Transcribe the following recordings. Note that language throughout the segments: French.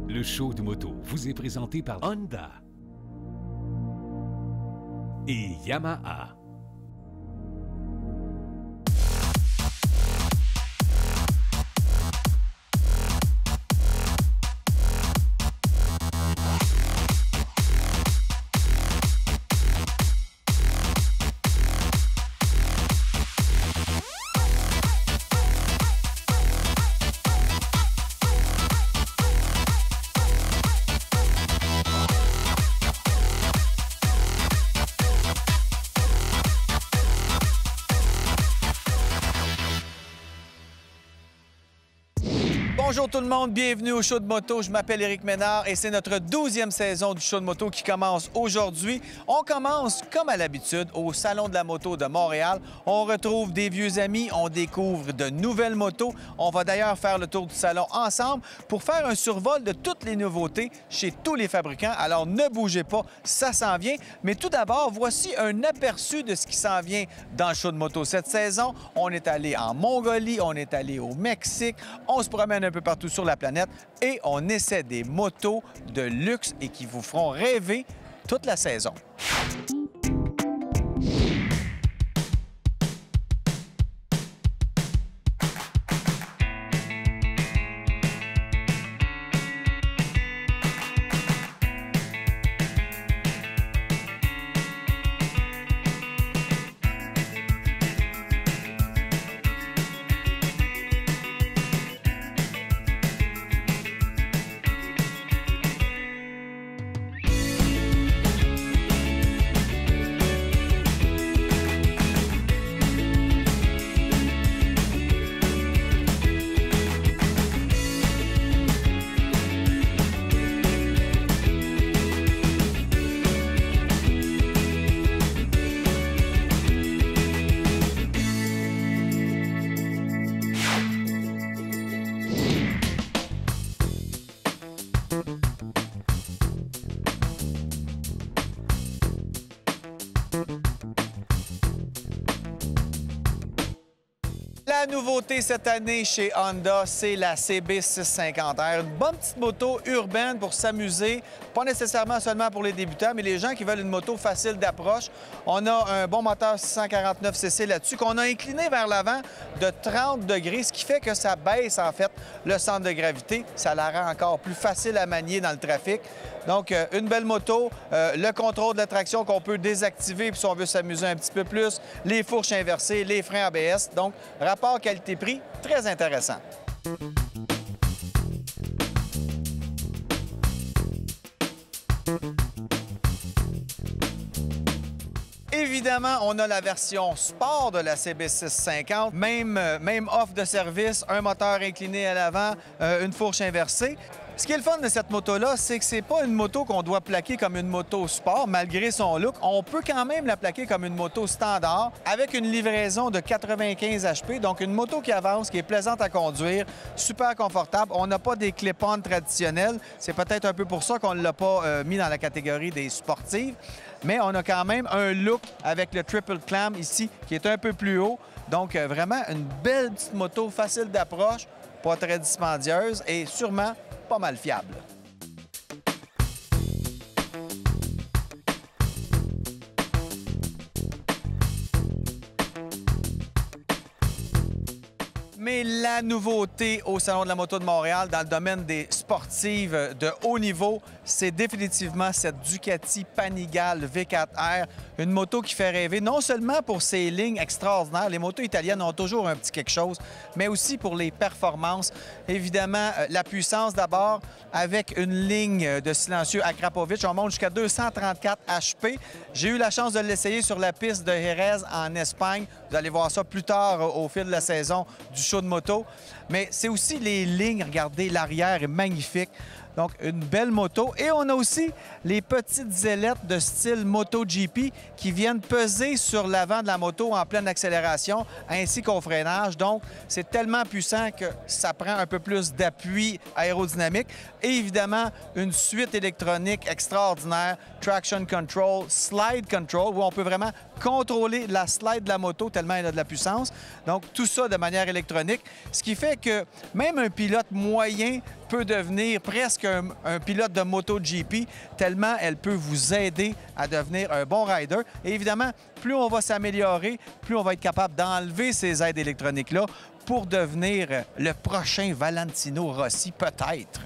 Le show de moto vous est présenté par Honda et Yamaha. Bonjour tout le monde, bienvenue au show de moto. Je m'appelle Éric Ménard et c'est notre 12e saison du show de moto qui commence aujourd'hui. On commence, comme à l'habitude, au Salon de la moto de Montréal. On retrouve des vieux amis, on découvre de nouvelles motos. On va d'ailleurs faire le tour du salon ensemble pour faire un survol de toutes les nouveautés chez tous les fabricants. Alors ne bougez pas, ça s'en vient. Mais tout d'abord, voici un aperçu de ce qui s'en vient dans le show de moto cette saison. On est allé en Mongolie, on est allé au Mexique, on se promène un peu partout sur la planète et on essaie des motos de luxe et qui vous feront rêver toute la saison. La nouveauté cette année chez Honda, c'est la CB650R. Une bonne petite moto urbaine pour s'amuser, pas nécessairement seulement pour les débutants, mais les gens qui veulent une moto facile d'approche. On a un bon moteur 649 cc là-dessus qu'on a incliné vers l'avant de 30 degrés, ce qui fait que ça baisse en fait le centre de gravité. Ça la rend encore plus facile à manier dans le trafic. Donc, une belle moto, le contrôle de la traction qu'on peut désactiver puis si on veut s'amuser un petit peu plus, les fourches inversées, les freins ABS. Donc, rapport qualité-prix, très intéressant. Évidemment, on a la version sport de la CB650, même offre de service, un moteur incliné à l'avant, une fourche inversée. Ce qui est le fun de cette moto-là, c'est que c'est pas une moto qu'on doit plaquer comme une moto sport, malgré son look. On peut quand même la plaquer comme une moto standard, avec une livraison de 95 HP, donc une moto qui avance, qui est plaisante à conduire, super confortable. On n'a pas des clip-on traditionnels. C'est peut-être un peu pour ça qu'on ne l'a pas mis dans la catégorie des sportives. Mais on a quand même un look avec le triple clam ici, qui est un peu plus haut. Donc, vraiment, une belle petite moto, facile d'approche, pas très dispendieuse et sûrement pas mal fiable. Mais la nouveauté au Salon de la moto de Montréal dans le domaine des sportives de haut niveau, c'est définitivement cette Ducati Panigale V4R, une moto qui fait rêver non seulement pour ses lignes extraordinaires, les motos italiennes ont toujours un petit quelque chose, mais aussi pour les performances. Évidemment, la puissance d'abord, avec une ligne de silencieux Akrapovic, on monte jusqu'à 234 HP. J'ai eu la chance de l'essayer sur la piste de Jerez en Espagne. Vous allez voir ça plus tard au fil de la saison du show de moto. Mais c'est aussi les lignes. Regardez, l'arrière est magnifique. Donc, une belle moto. Et on a aussi les petites ailettes de style MotoGP qui viennent peser sur l'avant de la moto en pleine accélération, ainsi qu'au freinage. Donc, c'est tellement puissant que ça prend un peu plus d'appui aérodynamique. Et évidemment, une suite électronique extraordinaire, Traction Control, Slide Control, où on peut vraiment contrôler la slide de la moto tellement elle a de la puissance. Donc, tout ça de manière électronique, ce qui fait dirais que même un pilote moyen peut devenir presque un pilote de MotoGP, tellement elle peut vous aider à devenir un bon rider. Et évidemment, plus on va s'améliorer, plus on va être capable d'enlever ces aides électroniques-là pour devenir le prochain Valentino Rossi, peut-être.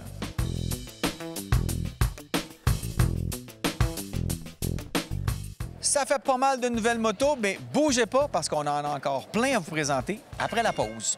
Ça fait pas mal de nouvelles motos, mais bougez pas parce qu'on en a encore plein à vous présenter après la pause.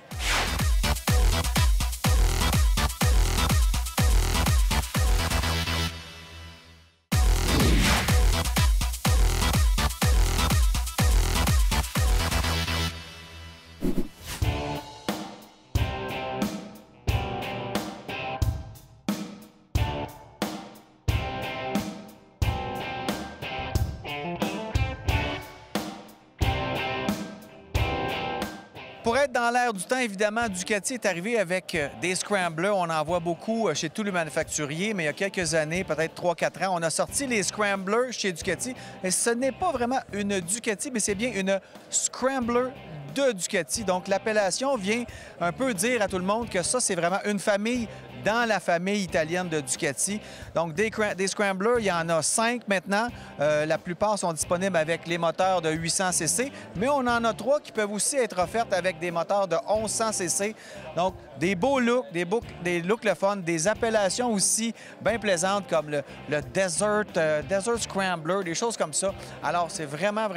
Pour être dans l'air du temps, évidemment, Ducati est arrivé avec des scramblers. On en voit beaucoup chez tous les manufacturiers, mais il y a quelques années, peut-être 3-4 ans, on a sorti les scramblers chez Ducati. Et ce n'est pas vraiment une Ducati, mais c'est bien une scrambler de Ducati. Donc, l'appellation vient un peu dire à tout le monde que ça, c'est vraiment une famille dans la famille italienne de Ducati. Donc, des scramblers, il y en a 5 maintenant. La plupart sont disponibles avec les moteurs de 800 cc, mais on en a 3 qui peuvent aussi être offertes avec des moteurs de 1100 cc. Donc, des beaux looks, des looks le fun, des appellations aussi bien plaisantes comme le Desert Scrambler, des choses comme ça. Alors, c'est vraiment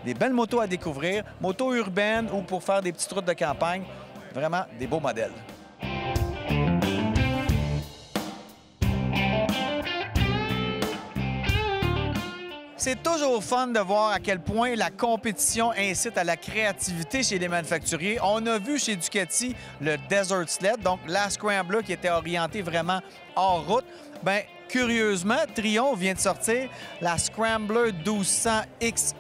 des belles motos à découvrir, motos urbaines ou pour faire des petites routes de campagne. Vraiment des beaux modèles. C'est toujours fun de voir à quel point la compétition incite à la créativité chez les manufacturiers. On a vu chez Ducati le Desert Sled, donc la Scrambler qui était orientée vraiment hors route. Bien, curieusement, Triumph vient de sortir la Scrambler 1200 XE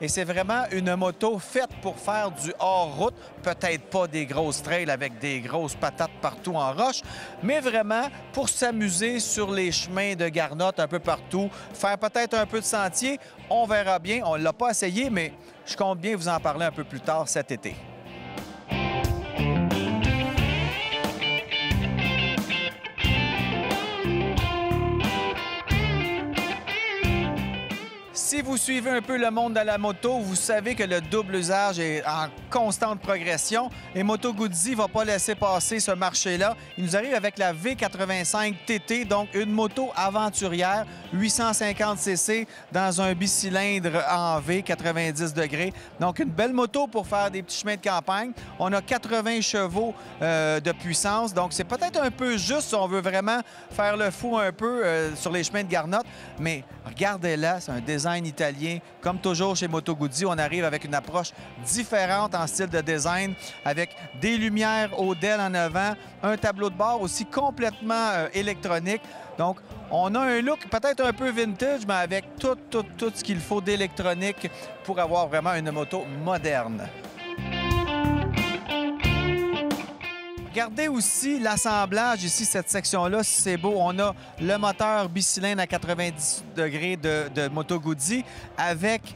et c'est vraiment une moto faite pour faire du hors-route. Peut-être pas des grosses trails avec des grosses patates partout en roche, mais vraiment pour s'amuser sur les chemins de garnotte un peu partout, faire peut-être un peu de sentier. On verra bien. On ne l'a pas essayé, mais je compte bien vous en parler un peu plus tard cet été. Si vous suivez un peu le monde de la moto, vous savez que le double usage est en constante progression et Moto Guzzi ne va pas laisser passer ce marché-là. Il nous arrive avec la V85 TT, donc une moto aventurière, 850 cc dans un bicylindre en V, 90 degrés. Donc une belle moto pour faire des petits chemins de campagne. On a 80 chevaux de puissance, donc c'est peut-être un peu juste si on veut vraiment faire le fou un peu sur les chemins de garnotte, mais regardez-la, c'est un design italien. Comme toujours chez Moto Guzzi, on arrive avec une approche différente en style de design, avec des lumières ODEL en avant, un tableau de bord aussi complètement électronique. Donc, on a un look peut-être un peu vintage, mais avec tout ce qu'il faut d'électronique pour avoir vraiment une moto moderne. Regardez aussi l'assemblage ici, cette section-là, si c'est beau. On a le moteur bicylindre à 90 degrés de Moto Guzzi avec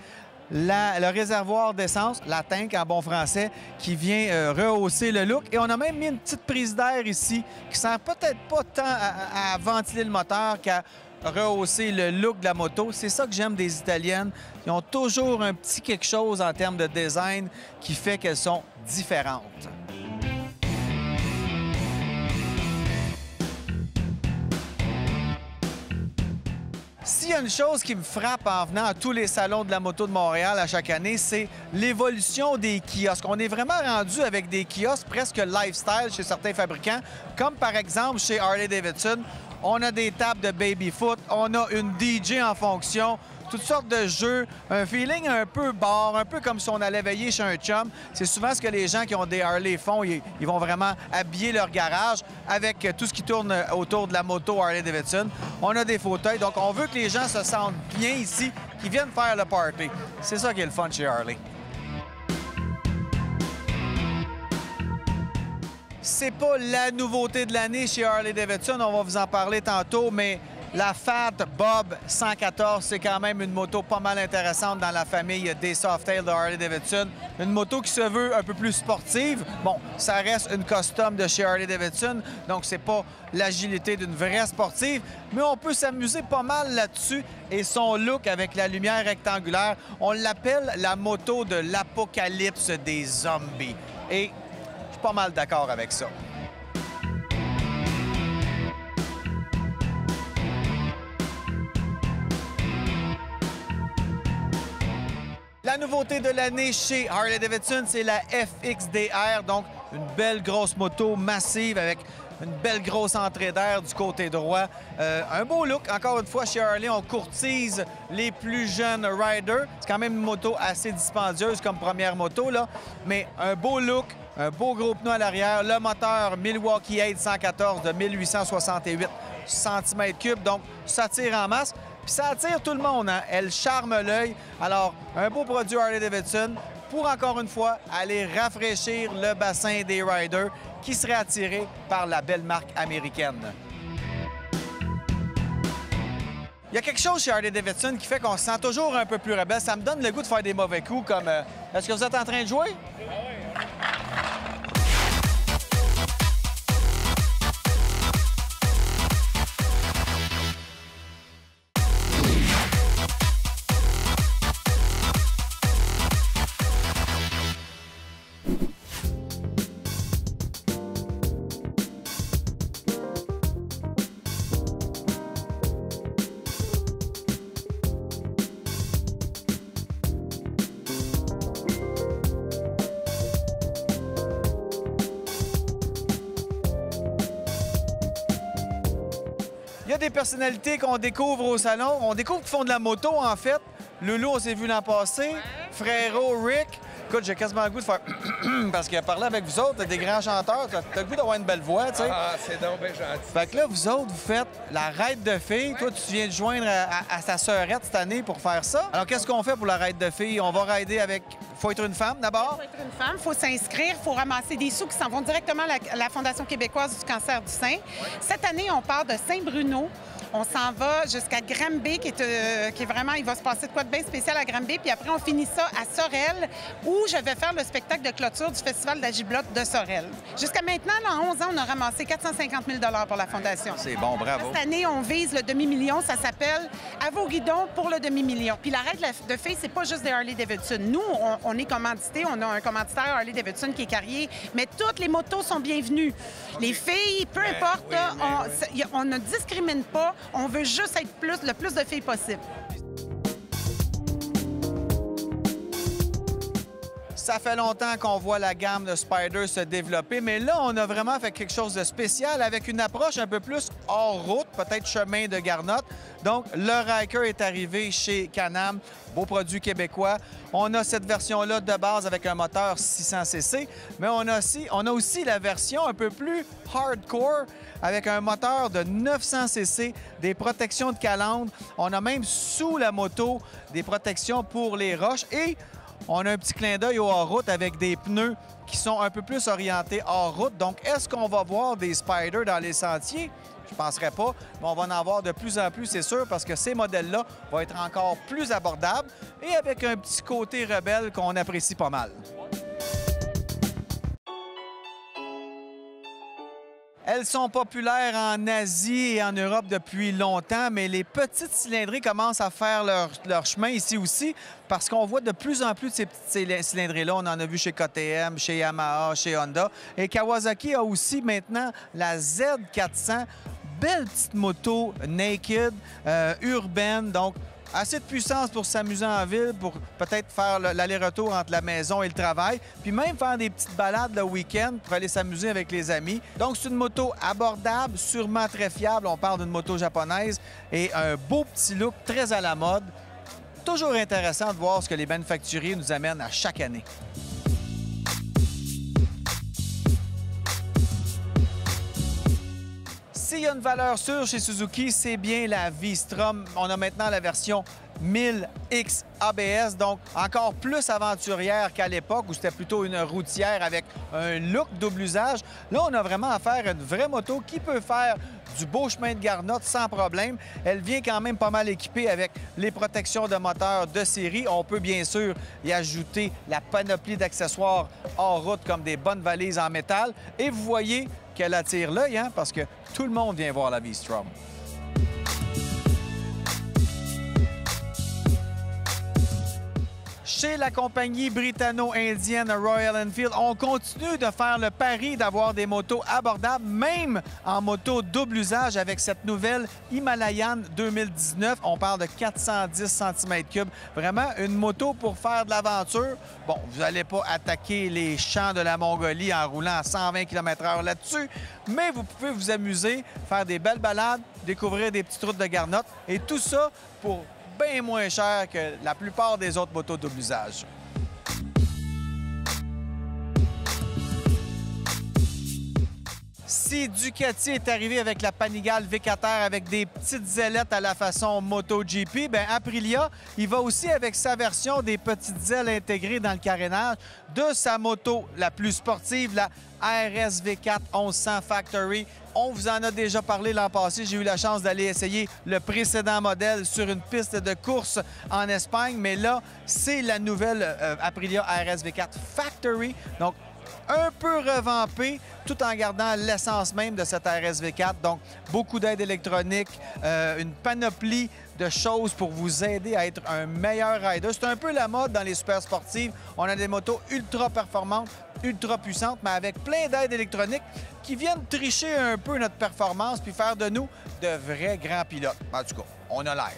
le réservoir d'essence, la tank en bon français, qui vient rehausser le look. Et on a même mis une petite prise d'air ici qui sert peut-être pas tant à ventiler le moteur qu'à rehausser le look de la moto. C'est ça que j'aime des Italiennes. Ils ont toujours un petit quelque chose en termes de design qui fait qu'elles sont différentes. S'il y a une chose qui me frappe en venant à tous les salons de la moto de Montréal à chaque année, c'est l'évolution des kiosques. On est vraiment rendu avec des kiosques presque lifestyle chez certains fabricants, comme par exemple chez Harley-Davidson. On a des tables de baby-foot, on a une DJ en fonction, toutes sortes de jeux, un feeling un peu bar, un peu comme si on allait veiller chez un chum. C'est souvent ce que les gens qui ont des Harley font. Ils vont vraiment habiller leur garage avec tout ce qui tourne autour de la moto Harley-Davidson. On a des fauteuils, donc on veut que les gens se sentent bien ici, qu'ils viennent faire le party. C'est ça qui est le fun chez Harley. C'est pas la nouveauté de l'année chez Harley-Davidson, on va vous en parler tantôt, mais La Fat Bob 114, c'est quand même une moto pas mal intéressante dans la famille des Softail de Harley-Davidson. Une moto qui se veut un peu plus sportive. Bon, ça reste une custom de chez Harley-Davidson, donc c'est pas l'agilité d'une vraie sportive, mais on peut s'amuser pas mal là-dessus. Et son look avec la lumière rectangulaire, on l'appelle la moto de l'apocalypse des zombies. Et je suis pas mal d'accord avec ça. La nouveauté de l'année chez Harley-Davidson, c'est la FXDR, donc une belle grosse moto massive avec une belle grosse entrée d'air du côté droit. Un beau look. Encore une fois, chez Harley, on courtise les plus jeunes riders. C'est quand même une moto assez dispendieuse comme première moto, là, mais un beau look, un beau gros pneu à l'arrière, le moteur Milwaukee 8 114 de 1868 cm3, donc ça tire en masse. Puis ça attire tout le monde, hein? Elle charme l'œil. Alors, un beau produit Harley-Davidson pour, encore une fois, aller rafraîchir le bassin des riders qui seraient attirés par la belle marque américaine. Il y a quelque chose chez Harley-Davidson qui fait qu'on se sent toujours un peu plus rebelle. Ça me donne le goût de faire des mauvais coups comme... Est-ce que vous êtes en train de jouer? Il y a des personnalités qu'on découvre au salon. On découvre qu'ils font de la moto, en fait. Loulou, on s'est vu l'an passé. Frérot, Rick. Écoute, j'ai quasiment le goût de faire parce qu'il a parlé avec vous autres, des grands chanteurs. T'as le goût d'avoir une belle voix, tu sais. Ah, c'est donc bien gentil. Fait que là, vous autres, vous faites la raide de filles. Toi, tu viens de joindre à ta sœurette cette année pour faire ça. Alors, qu'est-ce qu'on fait pour la raide de filles? On va rider avec... Faut être une femme, d'abord? Faut être une femme, faut s'inscrire, faut ramasser des sous qui s'en vont directement à la Fondation québécoise du cancer du sein. Cette année, on part de Saint-Bruno. On s'en va jusqu'à Granby, qui est vraiment... Il va se passer de quoi de bien spécial à Granby. Puis après, on finit ça à Sorel, où je vais faire le spectacle de clôture du Festival d'Agiblotte de Sorel. Jusqu'à maintenant, en 11 ans, on a ramassé 450 000 pour la Fondation. C'est bon, bravo. Cette année, on vise le demi-million. Ça s'appelle « À vos guidons pour le demi-million ». Puis la règle de filles, c'est pas juste des Harley-Davidson. Nous, on est commandité. On a un commanditaire Harley-Davidson qui est Carrier, mais toutes les motos sont bienvenues. Les filles, peu importe, on ne discrimine pas. On veut juste être le plus de filles possible. Ça fait longtemps qu'on voit la gamme de Spyder se développer, mais là, on a vraiment fait quelque chose de spécial avec une approche un peu plus hors route, peut-être chemin de Garnotte. Donc, le Ryker est arrivé chez Can-Am, beau produit québécois. On a cette version-là de base avec un moteur 600 cc, mais on a aussi la version un peu plus hardcore avec un moteur de 900 cc, des protections de calandre. On a même sous la moto des protections pour les roches et on a un petit clin d'œil au hors-route avec des pneus qui sont un peu plus orientés hors-route. Donc, est-ce qu'on va voir des Spyder dans les sentiers? Je ne penserais pas, mais on va en avoir de plus en plus, c'est sûr, parce que ces modèles-là vont être encore plus abordables et avec un petit côté rebelle qu'on apprécie pas mal. Elles sont populaires en Asie et en Europe depuis longtemps, mais les petites cylindrées commencent à faire leur chemin ici aussi parce qu'on voit de plus en plus de ces petites cylindrées-là. On en a vu chez KTM, chez Yamaha, chez Honda. Et Kawasaki a aussi maintenant la Z400, belle petite moto naked, urbaine, donc assez de puissance pour s'amuser en ville, pour peut-être faire l'aller-retour entre la maison et le travail, puis même faire des petites balades le week-end pour aller s'amuser avec les amis. Donc, c'est une moto abordable, sûrement très fiable. On parle d'une moto japonaise et un beau petit look très à la mode. Toujours intéressant de voir ce que les manufacturiers nous amènent à chaque année. S'il y a une valeur sûre chez Suzuki, c'est bien la V-Strom. On a maintenant la version 1000X ABS, donc encore plus aventurière qu'à l'époque où c'était plutôt une routière avec un look double usage. Là, on a vraiment affaire à une vraie moto qui peut faire du beau chemin de Garnotte sans problème. Elle vient quand même pas mal équipée avec les protections de moteur de série. On peut bien sûr y ajouter la panoplie d'accessoires hors route comme des bonnes valises en métal. Et vous voyez qu'elle attire l'œil, hein, parce que tout le monde vient voir la V-Strom. Chez la compagnie britanno-indienne Royal Enfield, on continue de faire le pari d'avoir des motos abordables, même en moto double usage avec cette nouvelle Himalayan 2019. On parle de 410 cm3. Vraiment une moto pour faire de l'aventure. Bon, vous n'allez pas attaquer les champs de la Mongolie en roulant à 120 km/h là-dessus, mais vous pouvez vous amuser, faire des belles balades, découvrir des petites routes de Garnotte et tout ça pour bien moins cher que la plupart des autres motos double usage. Si Ducati est arrivé avec la Panigale V4R avec des petites ailettes à la façon MotoGP, bien Aprilia, il va aussi avec sa version des petites ailes intégrées dans le carénage de sa moto la plus sportive, la RS V4 1100 Factory. On vous en a déjà parlé l'an passé. J'ai eu la chance d'aller essayer le précédent modèle sur une piste de course en Espagne, mais là, c'est la nouvelle Aprilia RS V4 Factory. Donc, un peu revampé, tout en gardant l'essence même de cette RSV4. Donc, beaucoup d'aide électronique, une panoplie de choses pour vous aider à être un meilleur rider. C'est un peu la mode dans les super sportives. On a des motos ultra performantes, ultra puissantes, mais avec plein d'aides électroniques qui viennent tricher un peu notre performance puis faire de nous de vrais grands pilotes. En tout cas, on a l'air.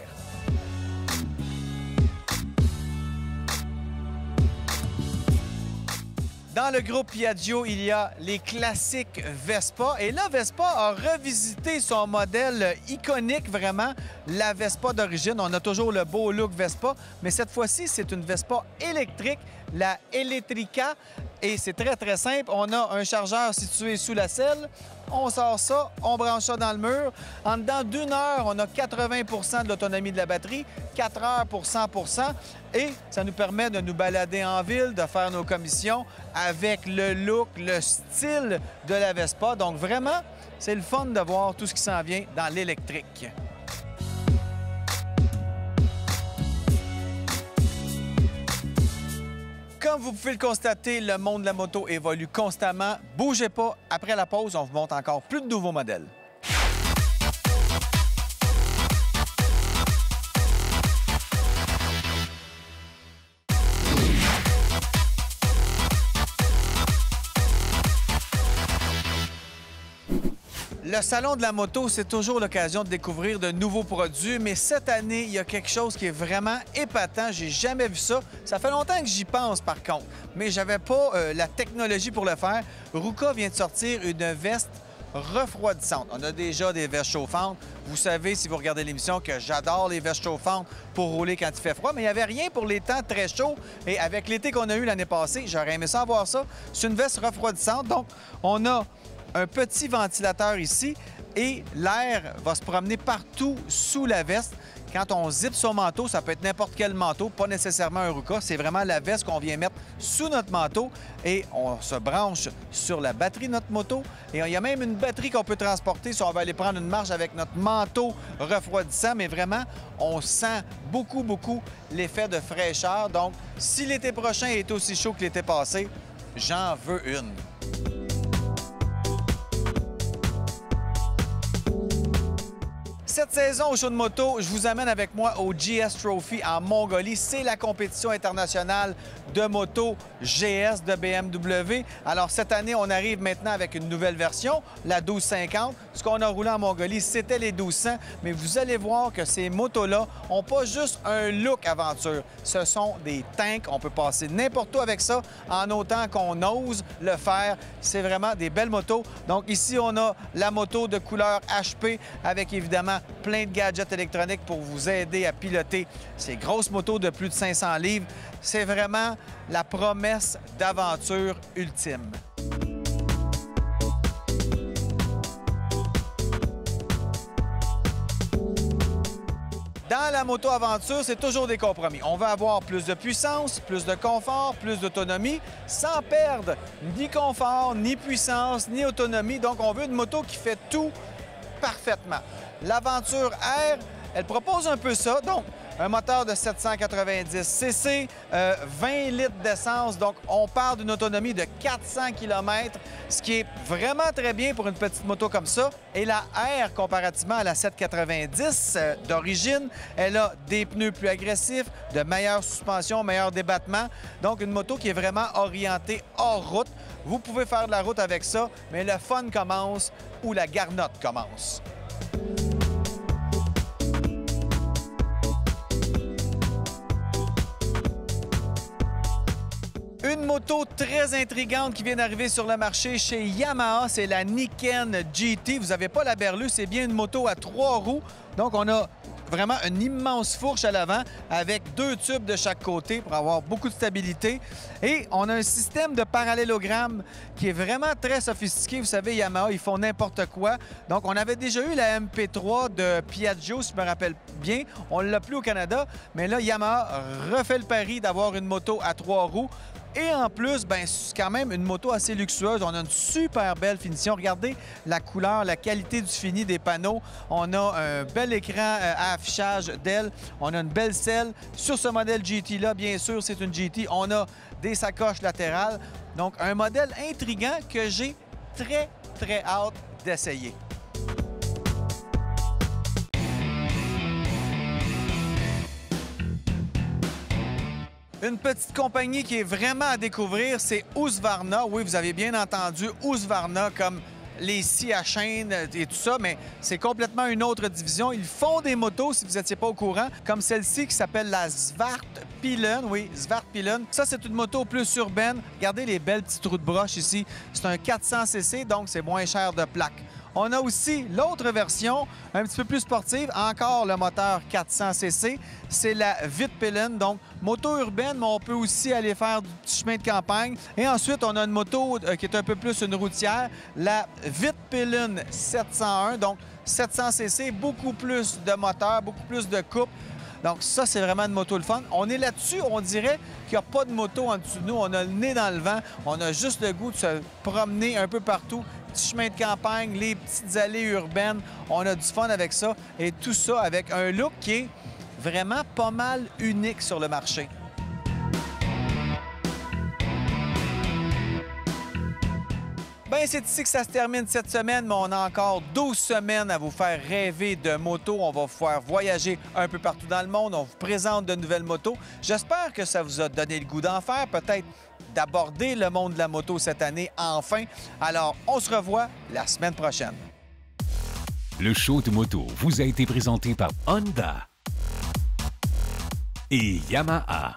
Dans le groupe Piaggio, il y a les classiques Vespa. Et là, Vespa a revisité son modèle iconique, vraiment, la Vespa d'origine. On a toujours le beau look Vespa, mais cette fois-ci, c'est une Vespa électrique, la Elettrica. Et c'est très, très simple. On a un chargeur situé sous la selle. On sort ça, on branche ça dans le mur. En dedans d'une heure, on a 80 de l'autonomie de la batterie, 4 heures pour 100 et ça nous permet de nous balader en ville, de faire nos commissions avec le look, le style de la Vespa. Donc vraiment, c'est le fun de voir tout ce qui s'en vient dans l'électrique. Comme vous pouvez le constater, le monde de la moto évolue constamment. Bougez pas, après la pause, on vous montre encore plus de nouveaux modèles. Le Salon de la moto, c'est toujours l'occasion de découvrir de nouveaux produits, mais cette année, il y a quelque chose qui est vraiment épatant. J'ai jamais vu ça. Ça fait longtemps que j'y pense, par contre, mais j'avais pas la technologie pour le faire. Ruka vient de sortir une veste refroidissante. On a déjà des vestes chauffantes. Vous savez, si vous regardez l'émission, que j'adore les vestes chauffantes pour rouler quand il fait froid, mais il n'y avait rien pour les temps très chauds. Et avec l'été qu'on a eu l'année passée, j'aurais aimé ça avoir ça. C'est une veste refroidissante, donc on a un petit ventilateur ici et l'air va se promener partout sous la veste. Quand on zippe son manteau, ça peut être n'importe quel manteau, pas nécessairement un Ruka. C'est vraiment la veste qu'on vient mettre sous notre manteau et on se branche sur la batterie de notre moto. Et il y a même une batterie qu'on peut transporter si on va aller prendre une marche avec notre manteau refroidissant. Mais vraiment, on sent beaucoup, beaucoup l'effet de fraîcheur. Donc, si l'été prochain est aussi chaud que l'été passé, j'en veux une. Cette saison au show de moto, je vous amène avec moi au GS Trophy en Mongolie. C'est la compétition internationale de moto GS de BMW. Alors cette année, on arrive maintenant avec une nouvelle version, la 1250. Ce qu'on a roulé en Mongolie, c'était les 1200. Mais vous allez voir que ces motos-là n'ont pas juste un look aventure. Ce sont des tanks. On peut passer n'importe où avec ça en autant qu'on ose le faire. C'est vraiment des belles motos. Donc ici, on a la moto de couleur HP avec évidemment plein de gadgets électroniques pour vous aider à piloter ces grosses motos de plus de 500 livres. C'est vraiment la promesse d'aventure ultime. Dans la moto-aventure, c'est toujours des compromis. On veut avoir plus de puissance, plus de confort, plus d'autonomie, sans perdre ni confort, ni puissance, ni autonomie. Donc, on veut une moto qui fait tout parfaitement. L'Aventure R, elle propose un peu ça. Donc, un moteur de 790 cc, 20 litres d'essence. Donc, on parle d'une autonomie de 400 km, ce qui est vraiment très bien pour une petite moto comme ça. Et la R, comparativement à la 790 d'origine, elle a des pneus plus agressifs, de meilleures suspensions, meilleur débattement. Donc, une moto qui est vraiment orientée hors route. Vous pouvez faire de la route avec ça, mais le fun commence où la garnotte commence. Une moto très intrigante qui vient d'arriver sur le marché chez Yamaha, c'est la Niken GT. Vous n'avez pas la berlue, c'est bien une moto à 3 roues. Donc, on a vraiment une immense fourche à l'avant avec 2 tubes de chaque côté pour avoir beaucoup de stabilité. Et on a un système de parallélogramme qui est vraiment très sophistiqué. Vous savez, Yamaha, ils font n'importe quoi. Donc, on avait déjà eu la MP3 de Piaggio, si je me rappelle bien. On ne l'a plus au Canada, mais là, Yamaha refait le pari d'avoir une moto à 3 roues. Et en plus, ben, c'est quand même une moto assez luxueuse. On a une super belle finition. Regardez la couleur, la qualité du fini des panneaux. On a un bel écran à affichage d'ailes. On a une belle selle. Sur ce modèle GT-là, bien sûr, c'est une GT. On a des sacoches latérales. Donc, un modèle intriguant que j'ai très, très hâte d'essayer. Une petite compagnie qui est vraiment à découvrir, c'est Husqvarna. Oui, vous avez bien entendu Husqvarna comme les scies à chaîne et tout ça, mais c'est complètement une autre division. Ils font des motos, si vous n'étiez pas au courant, comme celle-ci qui s'appelle la Svartpilen. Oui, Svartpilen. Ça, c'est une moto plus urbaine. Regardez les belles petites trous de broche ici. C'est un 400 cc, donc c'est moins cher de plaque. On a aussi l'autre version, un petit peu plus sportive, encore le moteur 400 cc. C'est la Vitpilen, donc moto urbaine, mais on peut aussi aller faire du petit chemin de campagne. Et ensuite, on a une moto qui est un peu plus une routière, la Vitpilen 701, donc 700 cc, beaucoup plus de moteur, beaucoup plus de coupe. Donc ça, c'est vraiment une moto le fun. On est là-dessus, on dirait qu'il n'y a pas de moto en dessous de nous. On a le nez dans le vent, on a juste le goût de se promener un peu partout. Petit chemin de campagne, les petites allées urbaines, on a du fun avec ça. Et tout ça avec un look qui est vraiment pas mal unique sur le marché. Bien, c'est ici que ça se termine cette semaine, mais on a encore 12 semaines à vous faire rêver de moto. On va vous faire voyager un peu partout dans le monde. On vous présente de nouvelles motos. J'espère que ça vous a donné le goût d'en faire, peut-être d'aborder le monde de la moto cette année, enfin. Alors, on se revoit la semaine prochaine. Le show de moto vous a été présenté par Honda et Yamaha.